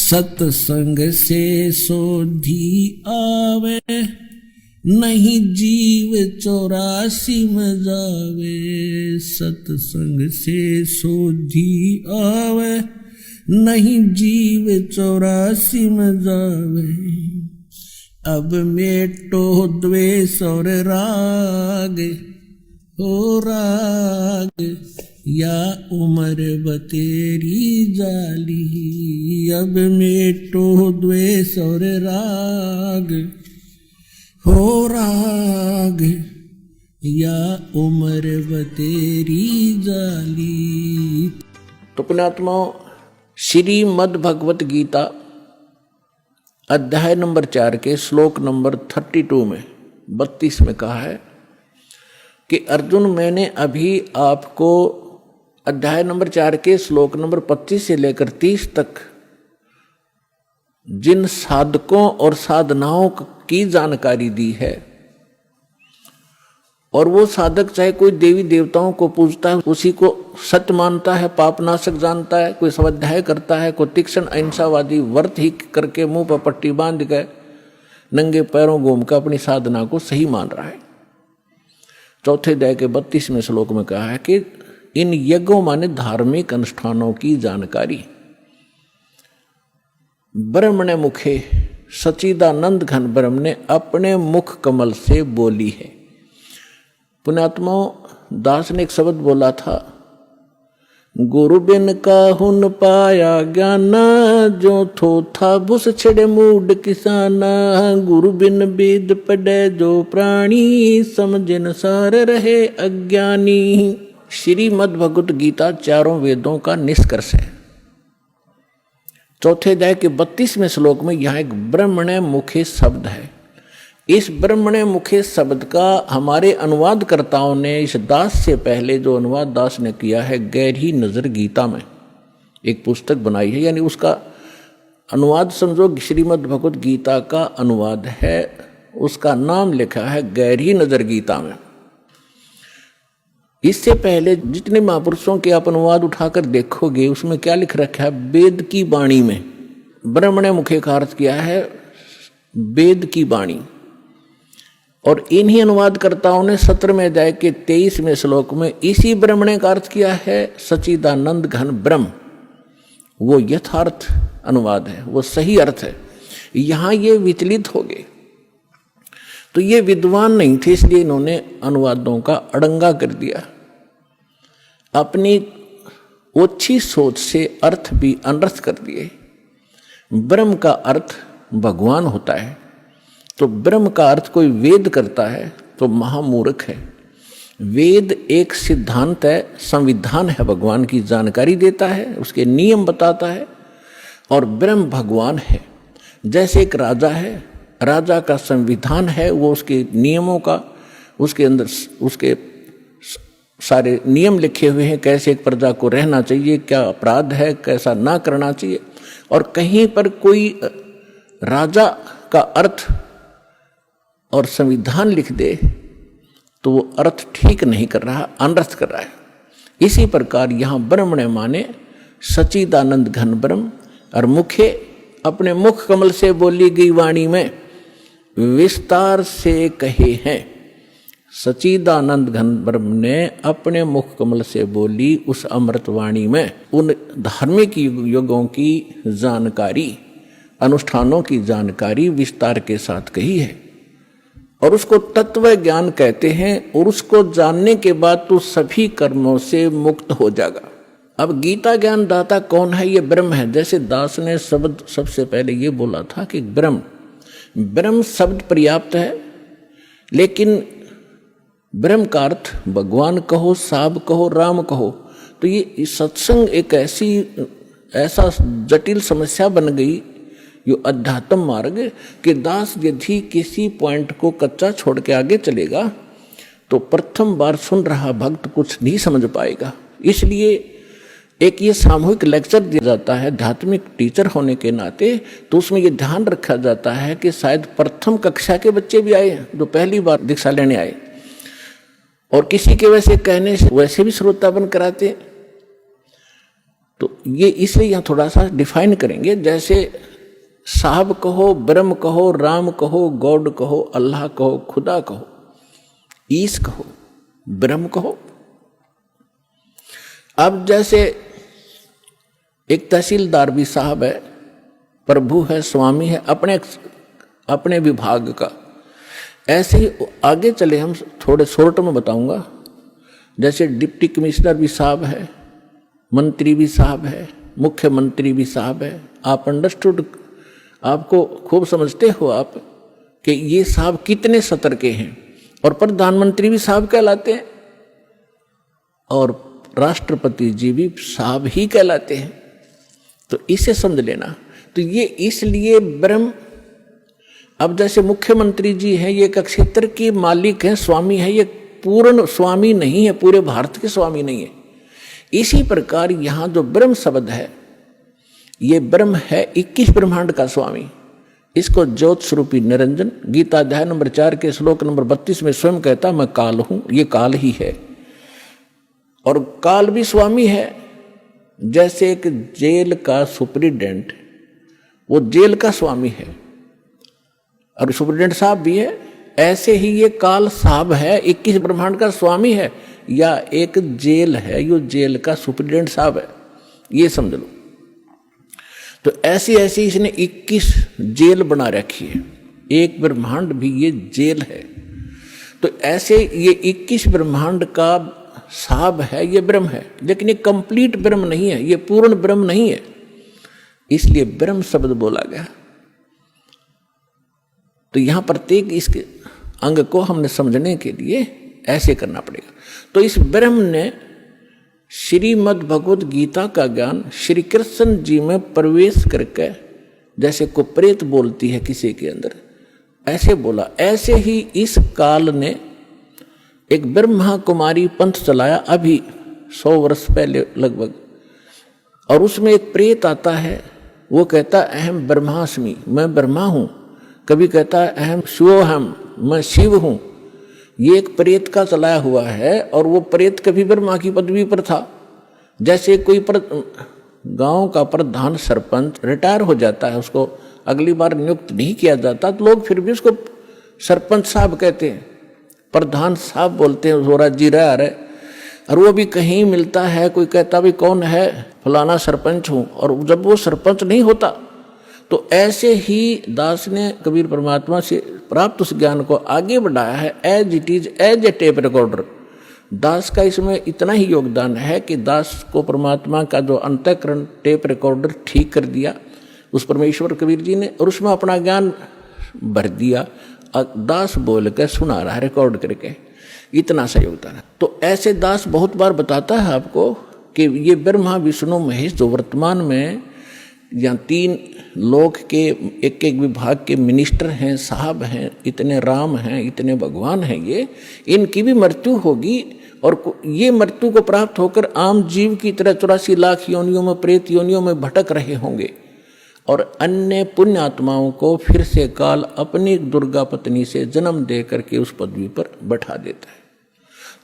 सत्संग से सोधी आवे, नहीं जीव 84 में जावे। सत्संग से सोधी आवे, नहीं जीव 84 में जावे। अब मेटो द्वेष और राग, हो राग या उम्र बतेरी जाली। अब मेटो द्वेष और राग, हो राग या उम्र बतेरी जाली। तो पुण्यात्मा, श्रीमद् भगवत गीता अध्याय नंबर 4 के श्लोक नंबर 32 में 32 में कहा है कि अर्जुन, मैंने अभी आपको अध्याय नंबर 4 के श्लोक नंबर 25 से लेकर 30 तक जिन साधकों और साधनाओं की जानकारी दी है, और वो साधक चाहे कोई देवी देवताओं को पूजता है, उसी को सत्य मानता है, पापनाशक जानता है, कोई स्वाध्याय करता है, कोई तीक्ष्ण अहिंसावादी व्रत ही करके मुंह पर पट्टी बांध के नंगे पैरों घूम कर अपनी साधना को सही मान रहा है। चौथे अध्याय के 32वें श्लोक में कहा है कि इन यज्ञों माने धार्मिक अनुष्ठानों की जानकारी ब्रह्मणे मुखे सच्चिदानंद घन ब्रह्म ने अपने मुख कमल से बोली है। पुण्यात्मा, दास ने एक शब्द बोला था, गुरु बिन काहुन पाया ज्ञाना, जो थो था बुस छिड़े मूड किसाना। गुरु बिन वेद पढ़े जो प्राणी, समझन सार रहे अज्ञानी। श्रीमद् भगवत गीता चारों वेदों का निष्कर्ष है। चौथे अध्याय के 32वें श्लोक में यहाँ एक ब्रह्मणे मुखे शब्द है। इस ब्रह्मणे मुखे शब्द का हमारे अनुवादकर्ताओं ने इस दास से पहले जो अनुवाद दास ने किया है गहरी नजर गीता में एक पुस्तक बनाई है, यानी उसका अनुवाद समझो श्रीमद् भगवत गीता का अनुवाद है, उसका नाम लिखा है गहरी नजर गीता में। इससे पहले जितने महापुरुषों के आप अनुवाद उठाकर देखोगे उसमें क्या लिख रखा है, वेद की वाणी में ब्रह्मणे मुखे का अर्थ किया है वेद की वाणी। और इन्हीं अनुवादकर्ताओं ने 17वें अध्याय के 23वें श्लोक में इसी ब्रह्मणे का अर्थ किया है सच्चिदानंद घन ब्रह्म। वो यथार्थ अनुवाद है, वो सही अर्थ है। यहाँ ये विचलित हो गए, तो ये विद्वान नहीं थे, इसलिए इन्होंने अनुवादों का अड़ंगा कर दिया। अपनी ओछी सोच से अर्थ भी अनर्थ कर दिए। ब्रह्म का अर्थ भगवान होता है, तो ब्रह्म का अर्थ कोई वेद करता है तो महामूर्ख है। वेद एक सिद्धांत है, संविधान है, भगवान की जानकारी देता है, उसके नियम बताता है, और ब्रह्म भगवान है। जैसे एक राजा है, राजा का संविधान है, वो उसके नियमों का, उसके अंदर उसके सारे नियम लिखे हुए हैं, कैसे एक प्रजा को रहना चाहिए, क्या अपराध है, कैसा ना करना चाहिए। और कहीं पर कोई राजा का अर्थ और संविधान लिख दे तो वो अर्थ ठीक नहीं कर रहा, अनर्थ कर रहा है। इसी प्रकार यहाँ ब्रह्मणे माने सच्चिदानंद घन ब्रह्म, और मुखे अपने मुख कमल से बोली गई वाणी में विस्तार से कहे हैं। सच्चिदानंद घन ब्रह्म ने अपने मुख कमल से बोली उस अमृत वाणी में उन धार्मिक युगों की जानकारी, अनुष्ठानों की जानकारी विस्तार के साथ कही है, और उसको तत्व ज्ञान कहते हैं। और उसको जानने के बाद तो सभी कर्मों से मुक्त हो जाएगा। अब गीता ज्ञान दाता कौन है? ये ब्रह्म है। जैसे दास ने शब्द सबसे पहले ये बोला था कि ब्रह्म शब्द पर्याप्त है, लेकिन ब्रह्म का अर्थ भगवान कहो, साब कहो, राम कहो, तो ये सत्संग एक ऐसा जटिल समस्या बन गई, यो अध्यात्म मार्ग, कि दास यदि किसी पॉइंट को कच्चा छोड़ के आगे चलेगा तो प्रथम बार सुन रहा भक्त कुछ नहीं समझ पाएगा। इसलिए एक ये सामूहिक लेक्चर दिया जाता है आध्यात्मिक टीचर होने के नाते, तो उसमें ये ध्यान रखा जाता है कि शायद प्रथम कक्षा के बच्चे भी आए जो पहली बार दीक्षा लेने आए, और किसी के वैसे कहने से वैसे भी श्रोता बन कराते, तो ये इसलिए यहाँ थोड़ा सा डिफाइन करेंगे, जैसे साहब कहो, ब्रह्म कहो, राम कहो, गॉड कहो, अल्लाह कहो, खुदा कहो, ईश कहो, ब्रह्म कहो। अब जैसे एक तहसीलदार भी साहब है, प्रभु है, स्वामी है अपने विभाग का। ऐसे ही आगे चले, हम थोड़े शॉर्ट में बताऊंगा। जैसे डिप्टी कमिश्नर भी साहब है, मंत्री भी साहब है, मुख्यमंत्री भी साहब है। आप अंडरस्टूड, आपको खूब समझते हो आप कि ये साहब कितने सतर के हैं। और प्रधानमंत्री भी साहब कहलाते हैं और राष्ट्रपति जी भी साहब ही कहलाते हैं। तो इसे समझ लेना। तो ये इसलिए ब्रह्म, अब जैसे मुख्यमंत्री जी हैं, ये एक क्षेत्र के मालिक हैं, स्वामी है, ये पूर्ण स्वामी नहीं है, पूरे भारत के स्वामी नहीं है। इसी प्रकार यहाँ जो ब्रह्म शब्द है, ये ब्रह्म है 21 ब्रह्मांड का स्वामी। इसको ज्योत स्वरूपी निरंजन गीता अध्याय नंबर 4 के श्लोक नंबर 32 में स्वयं कहता, मैं काल हूं, ये काल ही है। और काल भी स्वामी है। जैसे एक जेल का सुप्रिटेंडेंट, वो जेल का स्वामी है और सुप्रिटेंडेंट साहब भी है, ऐसे ही ये काल साहब है, 21 ब्रह्मांड का स्वामी है, या एक जेल है, ये जेल का सुप्रिटेंडेंट साहब है, ये समझ लो। तो ऐसी ऐसी इसने 21 जेल बना रखी है, एक ब्रह्मांड भी ये जेल है। तो ऐसे ये 21 ब्रह्मांड का साहब है, ये ब्रह्म है, लेकिन ये कंप्लीट ब्रह्म नहीं है, ये पूर्ण ब्रह्म नहीं है, इसलिए ब्रह्म शब्द बोला गया। तो यहां प्रत्येक इसके अंग को हमने समझने के लिए ऐसे करना पड़ेगा। तो इस ब्रह्म ने श्रीमद् भगवद गीता का ज्ञान श्री कृष्ण जी में प्रवेश करके, जैसे को प्रेत बोलती है किसी के अंदर, ऐसे बोला। ऐसे ही इस काल ने एक ब्रह्मा कुमारी पंथ चलाया अभी 100 वर्ष पहले लगभग, और उसमें एक प्रेत आता है, वो कहता अहम ब्रह्मास्मि, मैं ब्रह्मा हूं। कभी कहता है अहम शिवोहम, मैं शिव हूं। ये एक प्रेत का चलाया हुआ है, और वो प्रेत कभी ब्रह्मा की पदवी पर था। जैसे कोई गांव का प्रधान सरपंच रिटायर हो जाता है, उसको अगली बार नियुक्त नहीं किया जाता, तो लोग फिर भी उसको सरपंच साहब कहते हैं, प्रधान साहब बोलते हैं, जोरा जी रहा है। और वो भी कहीं मिलता है, कोई कहता भी कौन है, फलाना सरपंच हूँ, और जब वो सरपंच नहीं होता। तो ऐसे ही दास ने कबीर परमात्मा से प्राप्त उस ज्ञान को आगे बढ़ाया है, as it is, as a tape recorder. Das का इसमें इतना ही योगदान है कि दास को परमात्मा का जो अंतःकरण टेप रिकॉर्डर ठीक कर दिया उस परमेश्वर कबीर जी ने, और उसमें अपना ज्ञान भर दिया। दास बोल के सुना रहा है रिकॉर्ड करके, इतना सा योगदान है। तो ऐसे दास बहुत बार बताता है आपको कि ये ब्रह्मा विष्णु महेश जो वर्तमान में यहाँ 3 लोक के एक एक विभाग के मिनिस्टर हैं, साहब हैं, इतने राम हैं, इतने भगवान हैं, ये इनकी भी मृत्यु होगी। और ये मृत्यु को प्राप्त होकर आम जीव की तरह 84 लाख योनियों में, प्रेत योनियों में भटक रहे होंगे, और अन्य पुण्य आत्माओं को फिर से काल अपनी दुर्गा पत्नी से जन्म दे करके उस पदवी पर बैठा देता है।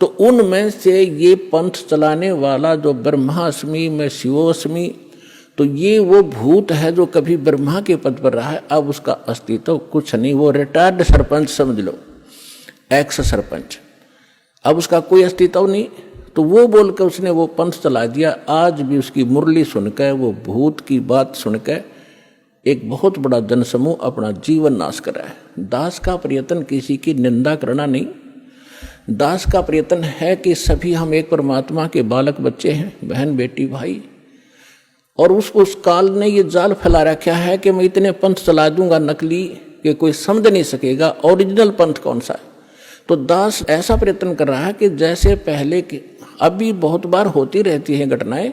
तो उनमें से ये पंथ चलाने वाला जो ब्रह्मास्मि में शिवोस्मि, तो ये वो भूत है जो कभी ब्रह्मा के पद पर रहा है, अब उसका अस्तित्व कुछ नहीं, वो रिटायर्ड सरपंच समझ लो, एक्स सरपंच, अब उसका कोई अस्तित्व नहीं। तो वो बोलकर उसने वो पंथ चला दिया। आज भी उसकी मुरली सुनकर, वो भूत की बात सुनकर एक बहुत बड़ा जनसमूह अपना जीवन नाश कर रहा है। दास का प्रयत्न किसी की निंदा करना नहीं, दास का प्रयत्न है कि सभी हम एक परमात्मा के बालक बच्चे हैं, बहन बेटी भाई। और उस काल ने ये जाल फैला रखा है कि मैं इतने पंथ चला दूंगा नकली कि कोई समझ नहीं सकेगा ओरिजिनल पंथ कौन सा है। तो दास ऐसा प्रयत्न कर रहा है कि जैसे पहले के, अभी बहुत बार होती रहती हैं घटनाएं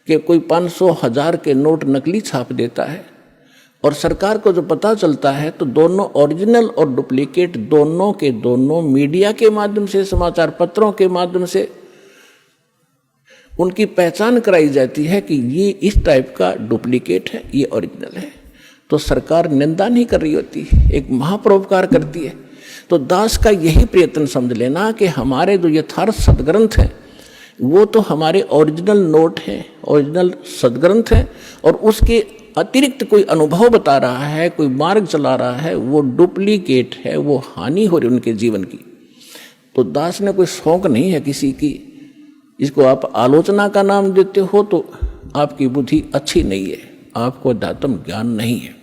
कि कोई 500,000 के नोट नकली छाप देता है, और सरकार को जो पता चलता है तो दोनों ओरिजिनल और डुप्लीकेट दोनों के दोनों मीडिया के माध्यम से, समाचार पत्रों के माध्यम से उनकी पहचान कराई जाती है कि ये इस टाइप का डुप्लीकेट है, ये ओरिजिनल है। तो सरकार निंदा नहीं कर रही होती, एक महापरोपकार करती है। तो दास का यही प्रयत्न समझ लेना कि हमारे जो यथार्थ सदग्रंथ हैं, वो तो हमारे ओरिजिनल नोट है, ओरिजिनल सदग्रंथ है, और उसके अतिरिक्त कोई अनुभव बता रहा है, कोई मार्ग चला रहा है, वो डुप्लीकेट है, वो हानि हो रही उनके जीवन की। तो दास ने कोई शौक नहीं है किसी की, इसको आप आलोचना का नाम देते हो तो आपकी बुद्धि अच्छी नहीं है, आपको अध्यात्म ज्ञान नहीं है।